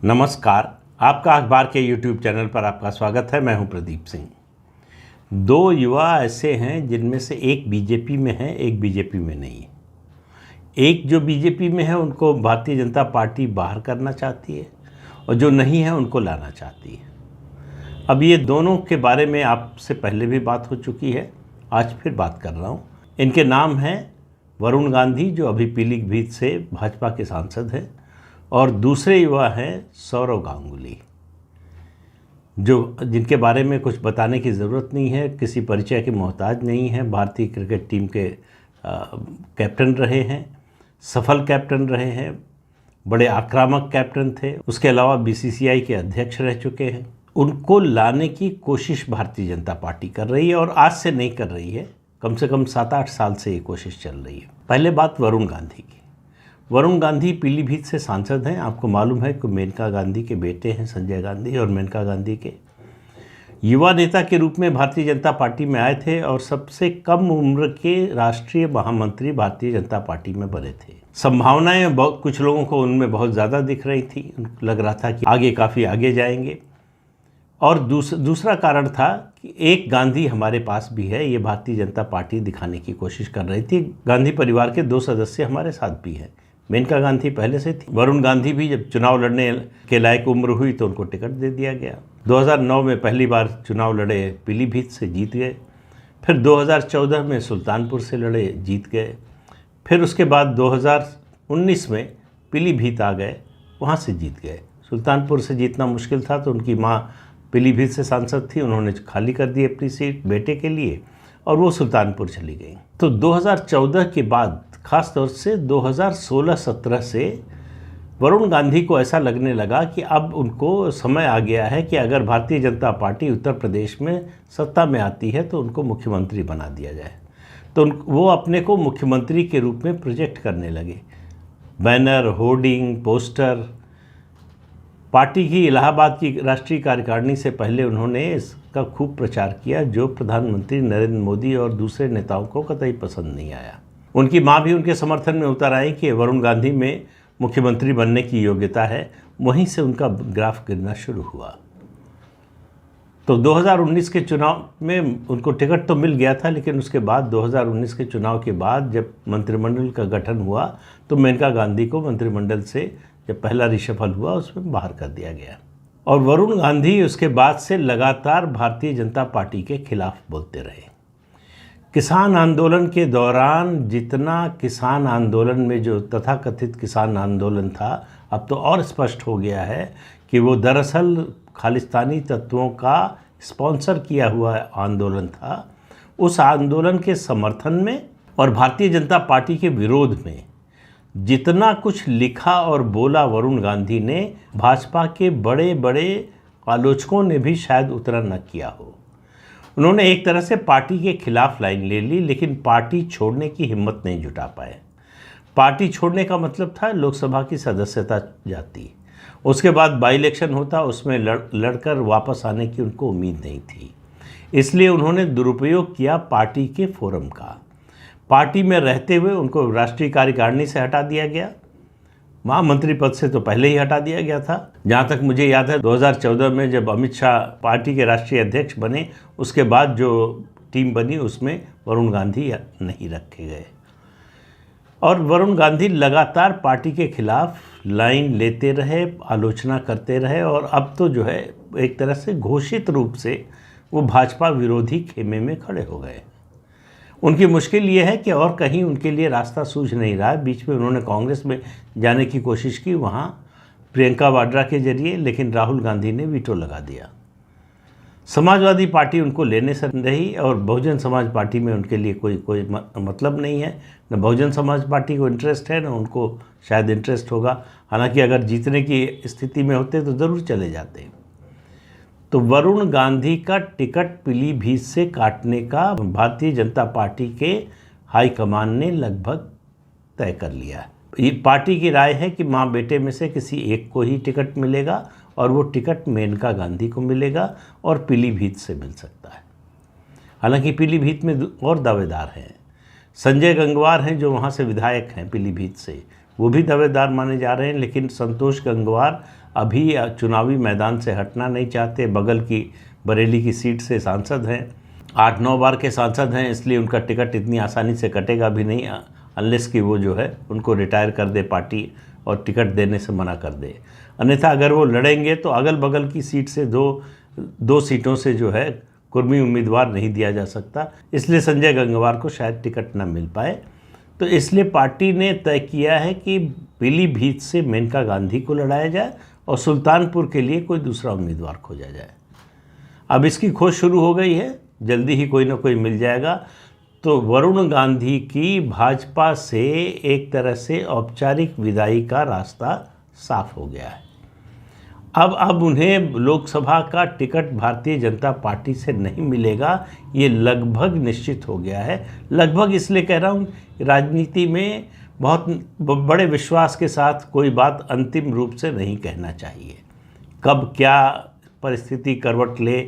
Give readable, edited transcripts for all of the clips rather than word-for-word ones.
नमस्कार। आपका अखबार के YouTube चैनल पर आपका स्वागत है। मैं हूं प्रदीप सिंह। दो युवा ऐसे हैं जिनमें से एक बीजेपी में है, एक बीजेपी में नहीं है। एक जो बीजेपी में है उनको भारतीय जनता पार्टी बाहर करना चाहती है और जो नहीं है उनको लाना चाहती है। अब ये दोनों के बारे में आपसे पहले भी बात हो चुकी है, आज फिर बात कर रहा हूँ। इनके नाम हैं वरुण गांधी, जो अभी पीलीभीत से भाजपा के सांसद हैं, और दूसरे युवा हैं सौरव गांगुली, जिनके बारे में कुछ बताने की ज़रूरत नहीं है, किसी परिचय के मोहताज नहीं है। भारतीय क्रिकेट टीम के कैप्टन रहे हैं, सफल कैप्टन रहे हैं, बड़े आक्रामक कैप्टन थे। उसके अलावा बीसीसीआई के अध्यक्ष रह चुके हैं। उनको लाने की कोशिश भारतीय जनता पार्टी कर रही है, और आज से नहीं कर रही है, कम से कम 7-8 साल से ये कोशिश चल रही है। पहले बात वरुण गांधी की। वरुण गांधी पीलीभीत से सांसद हैं। आपको मालूम है कि मेनका गांधी के बेटे हैं, संजय गांधी और मेनका गांधी के। युवा नेता के रूप में भारतीय जनता पार्टी में आए थे और सबसे कम उम्र के राष्ट्रीय महामंत्री भारतीय जनता पार्टी में बने थे। संभावनाएं कुछ लोगों को उनमें बहुत ज़्यादा दिख रही थी, लग रहा था कि आगे काफ़ी आगे जाएंगे। और दूसरा कारण था कि एक गांधी हमारे पास भी है, ये भारतीय जनता पार्टी दिखाने की कोशिश कर रही थी। गांधी परिवार के 2 सदस्य हमारे साथ भी हैं। मेनका गांधी पहले से थी। वरुण गांधी भी जब चुनाव लड़ने के लायक उम्र हुई तो उनको टिकट दे दिया गया। 2009 में पहली बार चुनाव लड़े, पीलीभीत से जीत गए। फिर 2014 में सुल्तानपुर से लड़े, जीत गए। फिर उसके बाद 2019 में पीलीभीत आ गए, वहाँ से जीत गए। सुल्तानपुर से जीतना मुश्किल था तो उनकी माँ पीलीभीत से सांसद थी, उन्होंने खाली कर दी अपनी सीट बेटे के लिए और वो सुल्तानपुर चली गई। तो 2014 के बाद, ख़ास तौर से 2016-17 से वरुण गांधी को ऐसा लगने लगा कि अब उनको समय आ गया है कि अगर भारतीय जनता पार्टी उत्तर प्रदेश में सत्ता में आती है तो उनको मुख्यमंत्री बना दिया जाए। तो वो अपने को मुख्यमंत्री के रूप में प्रोजेक्ट करने लगे। Banner, hoarding, poster. पार्टी की इलाहाबाद की राष्ट्रीय कार्यकारिणी से पहले उन्होंने इसका खूब प्रचार किया, जो प्रधानमंत्री नरेंद्र मोदी और दूसरे नेताओं को कतई पसंद नहीं आया। उनकी मां भी उनके समर्थन में उतर आई कि वरुण गांधी में मुख्यमंत्री बनने की योग्यता है। वहीं से उनका ग्राफ गिरना शुरू हुआ। तो 2019 के चुनाव में उनको टिकट तो मिल गया था, लेकिन उसके बाद 2019 के चुनाव के बाद जब मंत्रिमंडल का गठन हुआ तो मेनका गांधी को मंत्रिमंडल से, जब पहला रिशफल हुआ, उसमें बाहर कर दिया गया। और वरुण गांधी उसके बाद से लगातार भारतीय जनता पार्टी के खिलाफ बोलते रहे। किसान आंदोलन के दौरान जितना किसान आंदोलन में जो तथाकथित किसान आंदोलन था, अब तो और स्पष्ट हो गया है कि वो दरअसल खालिस्तानी तत्वों का स्पॉन्सर किया हुआ आंदोलन था। उस आंदोलन के समर्थन में और भारतीय जनता पार्टी के विरोध में जितना कुछ लिखा और बोला वरुण गांधी ने, भाजपा के बड़े बड़े आलोचकों ने भी शायद उतना न किया हो। उन्होंने एक तरह से पार्टी के खिलाफ लाइन ले ली, लेकिन पार्टी छोड़ने की हिम्मत नहीं जुटा पाए। पार्टी छोड़ने का मतलब था लोकसभा की सदस्यता जाती, उसके बाद बाई इलेक्शन होता, उसमें लड़कर वापस आने की उनको उम्मीद नहीं थी। इसलिए उन्होंने दुरुपयोग किया पार्टी के फोरम का। पार्टी में रहते हुए उनको राष्ट्रीय कार्यकारिणी से हटा दिया गया, महामंत्री पद से तो पहले ही हटा दिया गया था। जहाँ तक मुझे याद है 2014 में जब अमित शाह पार्टी के राष्ट्रीय अध्यक्ष बने, उसके बाद जो टीम बनी उसमें वरुण गांधी नहीं रखे गए। और वरुण गांधी लगातार पार्टी के खिलाफ लाइन लेते रहे, आलोचना करते रहे, और अब तो जो है एक तरह से घोषित रूप से वो भाजपा विरोधी खेमे में खड़े हो गए। उनकी मुश्किल ये है कि और कहीं उनके लिए रास्ता सूझ नहीं रहा है। बीच में उन्होंने कांग्रेस में जाने की कोशिश की, वहाँ प्रियंका वाड्रा के जरिए, लेकिन राहुल गांधी ने वीटो लगा दिया। समाजवादी पार्टी उनको लेने से रही और बहुजन समाज पार्टी में उनके लिए कोई मतलब नहीं है। न बहुजन समाज पार्टी को इंटरेस्ट है, न उनको शायद इंटरेस्ट होगा। हालांकि अगर जीतने की स्थिति में होते तो ज़रूर चले जाते। तो वरुण गांधी का टिकट पीलीभीत से काटने का भारतीय जनता पार्टी के हाईकमान ने लगभग तय कर लिया। ये पार्टी की राय है कि माँ बेटे में से किसी एक को ही टिकट मिलेगा, और वो टिकट मेनका गांधी को मिलेगा और पीलीभीत से मिल सकता है। हालांकि पीलीभीत में और दावेदार हैं। संजय गंगवार हैं जो वहाँ से विधायक हैं पीलीभीत से, वो भी दावेदार माने जा रहे हैं, लेकिन संतोष गंगवार अभी चुनावी मैदान से हटना नहीं चाहते। बगल की बरेली की सीट से सांसद हैं, 8-9 बार के सांसद हैं, इसलिए उनका टिकट इतनी आसानी से कटेगा भी नहीं, अनलेस कि वो जो है उनको रिटायर कर दे पार्टी और टिकट देने से मना कर दे। अन्यथा अगर वो लड़ेंगे तो अगल बगल की सीट से दो सीटों से जो है कुर्मी उम्मीदवार नहीं दिया जा सकता, इसलिए संजय गंगवार को शायद टिकट न मिल पाए। तो इसलिए पार्टी ने तय किया है कि पीलीभीत से मेनका गांधी को लड़ाया जाए और सुल्तानपुर के लिए कोई दूसरा उम्मीदवार खोजा जाए। अब इसकी खोज शुरू हो गई है, जल्दी ही कोई ना कोई मिल जाएगा। तो वरुण गांधी की भाजपा से एक तरह से औपचारिक विदाई का रास्ता साफ हो गया है। अब उन्हें लोकसभा का टिकट भारतीय जनता पार्टी से नहीं मिलेगा, ये लगभग निश्चित हो गया है। लगभग इसलिए कह रहा हूँ, राजनीति में बहुत बड़े विश्वास के साथ कोई बात अंतिम रूप से नहीं कहना चाहिए। कब क्या परिस्थिति करवट ले,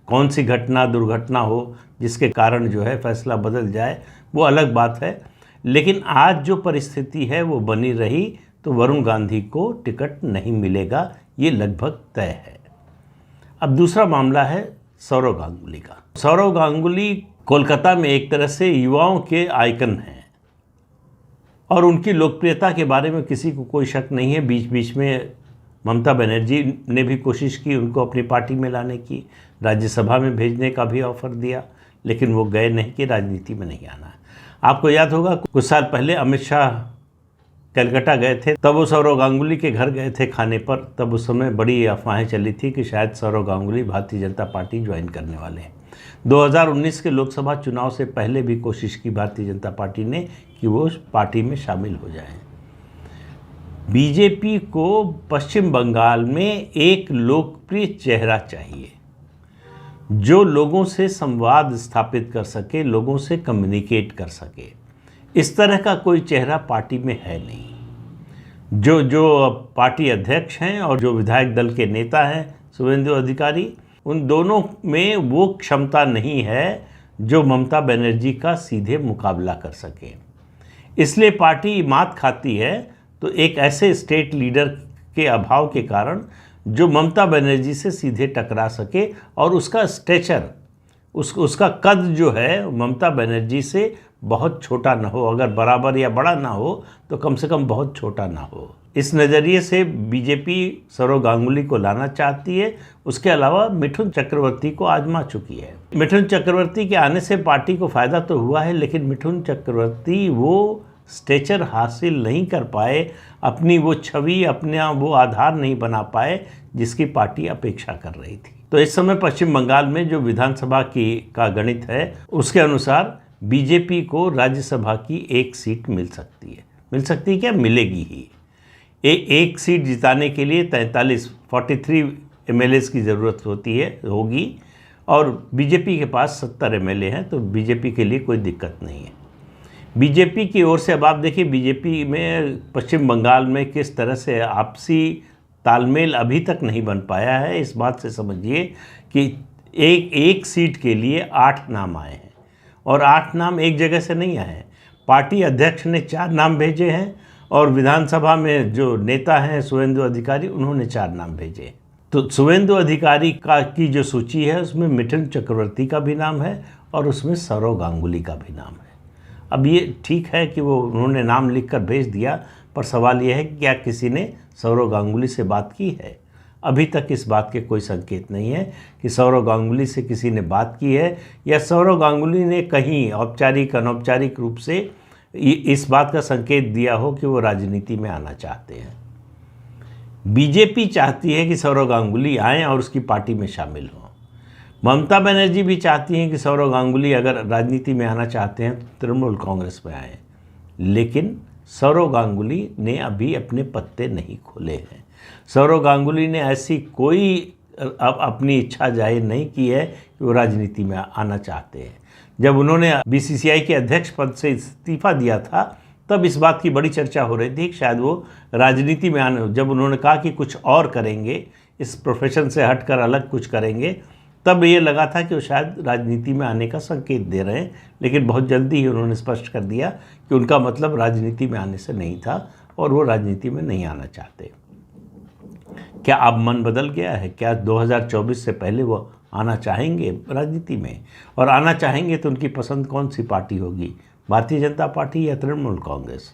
कौन सी घटना दुर्घटना हो जिसके कारण जो है फैसला बदल जाए, वो अलग बात है। लेकिन आज जो परिस्थिति है वो बनी रही तो वरुण गांधी को टिकट नहीं मिलेगा, ये लगभग तय है। अब दूसरा मामला है सौरव गांगुली का। सौरव गांगुली कोलकाता में एक तरह से युवाओं के आइकन हैं और उनकी लोकप्रियता के बारे में किसी को कोई शक नहीं है। बीच बीच में ममता बनर्जी ने भी कोशिश की उनको अपनी पार्टी में लाने की, राज्यसभा में भेजने का भी ऑफर दिया, लेकिन वो गए नहीं कि राजनीति में नहीं आना है। आपको याद होगा कुछ साल पहले अमित शाह कलकत्ता गए थे, तब वो सौरव गांगुली के घर गए थे खाने पर। तब उस समय बड़ी अफवाहें चली थी कि शायद सौरव गांगुली भारतीय जनता पार्टी ज्वाइन करने वाले हैं। 2019 के लोकसभा चुनाव से पहले भी कोशिश की भारतीय जनता पार्टी ने कि वो उस पार्टी में शामिल हो जाएं। बीजेपी को पश्चिम बंगाल में एक लोकप्रिय चेहरा चाहिए जो लोगों से संवाद स्थापित कर सके, लोगों से कम्युनिकेट कर सके। इस तरह का कोई चेहरा पार्टी में है नहीं। जो पार्टी अध्यक्ष हैं और जो विधायक दल के नेता हैं शुभेंदु अधिकारी, उन दोनों में वो क्षमता नहीं है जो ममता बनर्जी का सीधे मुकाबला कर सके। इसलिए पार्टी मात खाती है तो एक ऐसे स्टेट लीडर के अभाव के कारण जो ममता बनर्जी से सीधे टकरा सके और उसका स्टेचर, उसका कद जो है ममता बनर्जी से बहुत छोटा ना हो, अगर बराबर या बड़ा ना हो तो कम से कम बहुत छोटा ना हो। इस नज़रिए से बीजेपी सौरव गांगुली को लाना चाहती है। उसके अलावा मिथुन चक्रवर्ती को आजमा चुकी है। मिथुन चक्रवर्ती के आने से पार्टी को फ़ायदा तो हुआ है, लेकिन मिथुन चक्रवर्ती वो स्टेचर हासिल नहीं कर पाए, अपनी वो छवि, अपना वो आधार नहीं बना पाए जिसकी पार्टी अपेक्षा कर रही थी। तो इस समय पश्चिम बंगाल में जो विधानसभा का गणित है उसके अनुसार बीजेपी को राज्यसभा की एक सीट मिल सकती है। मिल सकती है क्या? मिलेगी ही। एक सीट जिताने के लिए 43 MLAs की ज़रूरत होगी और बीजेपी के पास 70 MLA हैं, तो बीजेपी के लिए कोई दिक्कत नहीं है। बीजेपी की ओर से अब आप देखिए बीजेपी में पश्चिम बंगाल में किस तरह से आपसी तालमेल अभी तक नहीं बन पाया है। इस बात से समझिए कि एक सीट के लिए 8 नाम आए हैं और 8 नाम एक जगह से नहीं आए हैं। पार्टी अध्यक्ष ने 4 नाम भेजे हैं और विधानसभा में जो नेता हैं शुभेंदु अधिकारी, उन्होंने 4 नाम भेजे। तो शुभेंदु अधिकारी की जो सूची है उसमें मिथुन चक्रवर्ती का भी नाम है और उसमें सौरव गांगुली का भी नाम है। अब ये ठीक है कि उन्होंने नाम लिखकर भेज दिया, पर सवाल यह है कि क्या किसी ने सौरव गांगुली से बात की है? अभी तक इस बात के कोई संकेत नहीं है कि सौरव गांगुली से किसी ने बात की है या सौरव गांगुली ने कहीं औपचारिक अनौपचारिक रूप से इस बात का संकेत दिया हो कि वो राजनीति में आना चाहते हैं। बीजेपी चाहती है कि सौरव गांगुली आएँ और उसकी पार्टी में शामिल हों। ममता बनर्जी भी चाहती हैं कि सौरव गांगुली अगर राजनीति में आना चाहते हैं तो तृणमूल कांग्रेस में आए, लेकिन सौरव गांगुली ने अभी अपने पत्ते नहीं खोले हैं। सौरव गांगुली ने ऐसी कोई अपनी इच्छा जाहिर नहीं की है कि वो राजनीति में आना चाहते हैं। जब उन्होंने BCCI के अध्यक्ष पद से इस्तीफा दिया था तब इस बात की बड़ी चर्चा हो रही थी कि शायद वो राजनीति में आने, जब उन्होंने कहा कि कुछ और करेंगे, इस प्रोफेशन से हटकर अलग कुछ करेंगे, तब ये लगा था कि वो शायद राजनीति में आने का संकेत दे रहे हैं। लेकिन बहुत जल्दी ही उन्होंने स्पष्ट कर दिया कि उनका मतलब राजनीति में आने से नहीं था और वो राजनीति में नहीं आना चाहते। क्या अब मन बदल गया है? क्या 2024 से पहले वो आना चाहेंगे राजनीति में? और आना चाहेंगे तो उनकी पसंद कौन सी पार्टी होगी, भारतीय जनता पार्टी या तृणमूल कांग्रेस?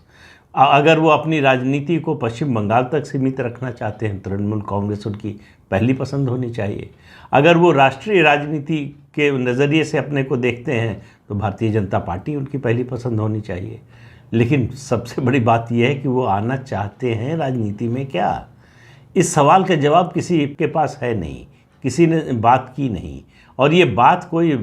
अगर वो अपनी राजनीति को पश्चिम बंगाल तक सीमित रखना चाहते हैं, तृणमूल कांग्रेस उनकी पहली पसंद होनी चाहिए। अगर वो राष्ट्रीय राजनीति के नज़रिए से अपने को देखते हैं तो भारतीय जनता पार्टी उनकी पहली पसंद होनी चाहिए। लेकिन सबसे बड़ी बात यह है कि वो आना चाहते हैं राजनीति में क्या? इस सवाल का जवाब किसी के पास है नहीं, किसी ने बात की नहीं, और ये बात कोई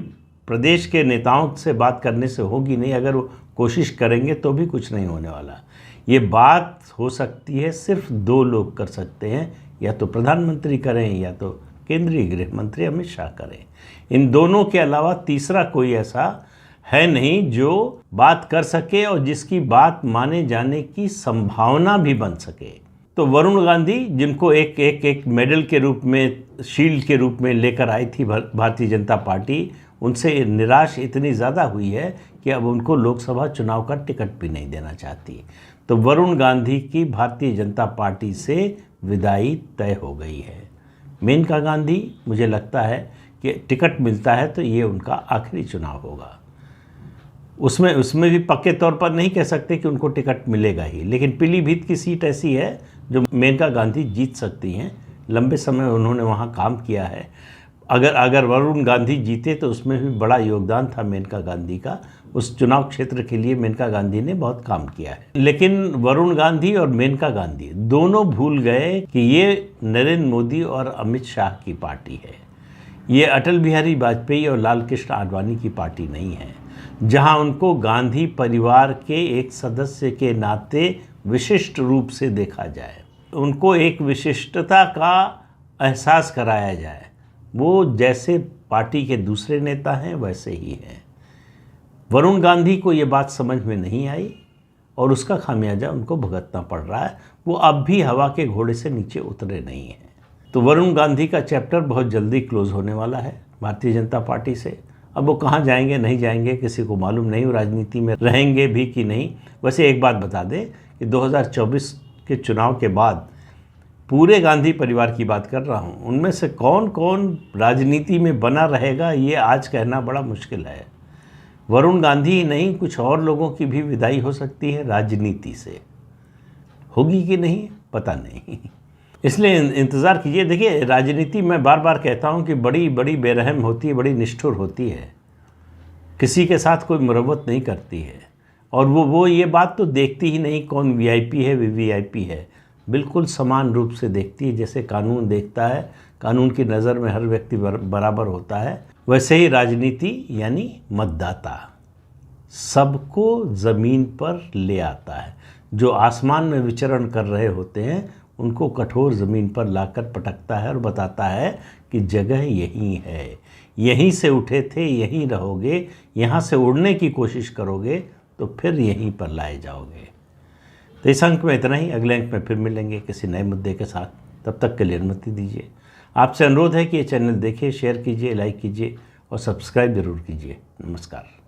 प्रदेश के नेताओं से बात करने से होगी नहीं। अगर वो कोशिश करेंगे तो भी कुछ नहीं होने वाला। ये बात हो सकती है सिर्फ दो लोग कर सकते हैं, या तो प्रधानमंत्री करें या तो केंद्रीय गृह मंत्री अमित शाह करें। इन दोनों के अलावा तीसरा कोई ऐसा है नहीं जो बात कर सके और जिसकी बात माने जाने की संभावना भी बन सके। तो वरुण गांधी, जिनको एक मेडल के रूप में, शील्ड के रूप में लेकर आई थी भारतीय जनता पार्टी, उनसे निराश इतनी ज़्यादा हुई है कि अब उनको लोकसभा चुनाव का टिकट भी नहीं देना चाहती। तो वरुण गांधी की भारतीय जनता पार्टी से विदाई तय हो गई है। मेनका गांधी, मुझे लगता है कि टिकट मिलता है तो ये उनका आखिरी चुनाव होगा। उसमें भी पक्के तौर पर नहीं कह सकते कि उनको टिकट मिलेगा ही, लेकिन पीलीभीत की सीट ऐसी है जो मेनका गांधी जीत सकती हैं। लंबे समय उन्होंने वहाँ काम किया है। अगर वरुण गांधी जीते तो उसमें भी बड़ा योगदान था मेनका गांधी का। उस चुनाव क्षेत्र के लिए मेनका गांधी ने बहुत काम किया है। लेकिन वरुण गांधी और मेनका गांधी दोनों भूल गए कि ये नरेंद्र मोदी और अमित शाह की पार्टी है। ये अटल बिहारी वाजपेयी और लाल कृष्ण आडवाणी की पार्टी नहीं है, जहां उनको गांधी परिवार के एक सदस्य के नाते विशिष्ट रूप से देखा जाए, उनको एक विशिष्टता का एहसास कराया जाए। वो जैसे पार्टी के दूसरे नेता हैं वैसे ही हैं। वरुण गांधी को ये बात समझ में नहीं आई और उसका खामियाजा उनको भुगतना पड़ रहा है। वो अब भी हवा के घोड़े से नीचे उतरे नहीं हैं। तो वरुण गांधी का चैप्टर बहुत जल्दी क्लोज होने वाला है भारतीय जनता पार्टी से। अब वो कहाँ जाएंगे नहीं जाएंगे किसी को मालूम नहीं, राजनीति में रहेंगे भी कि नहीं। वैसे एक बात बता दें कि 2024 के चुनाव के बाद पूरे गांधी परिवार की बात कर रहा हूँ, उनमें से कौन कौन राजनीति में बना रहेगा ये आज कहना बड़ा मुश्किल है। वरुण गांधी ही नहीं, कुछ और लोगों की भी विदाई हो सकती है राजनीति से। होगी कि नहीं पता नहीं, इसलिए इंतज़ार कीजिए। देखिए, राजनीति मैं बार बार कहता हूँ कि बड़ी बड़ी बेरहम होती है, बड़ी निष्ठुर होती है, किसी के साथ कोई मुरव्वत नहीं करती है। और वो ये बात तो देखती ही नहीं कौन वीआईपी है वीवीआईपी है, बिल्कुल समान रूप से देखती है। जैसे कानून देखता है, कानून की नज़र में हर व्यक्ति बराबर होता है, वैसे ही राजनीति यानी मतदाता सबको ज़मीन पर ले आता है। जो आसमान में विचरण कर रहे होते हैं उनको कठोर ज़मीन पर लाकर पटकता है और बताता है कि जगह यहीं है, यहीं से उठे थे यहीं रहोगे, यहाँ से उड़ने की कोशिश करोगे तो फिर यहीं पर लाए जाओगे। तो इस अंक में इतना ही। अगले अंक में फिर मिलेंगे किसी नए मुद्दे के साथ। तब तक के लिए अनुमति दीजिए। आपसे अनुरोध है कि ये चैनल देखिए, शेयर कीजिए, लाइक कीजिए और सब्सक्राइब जरूर कीजिए। नमस्कार।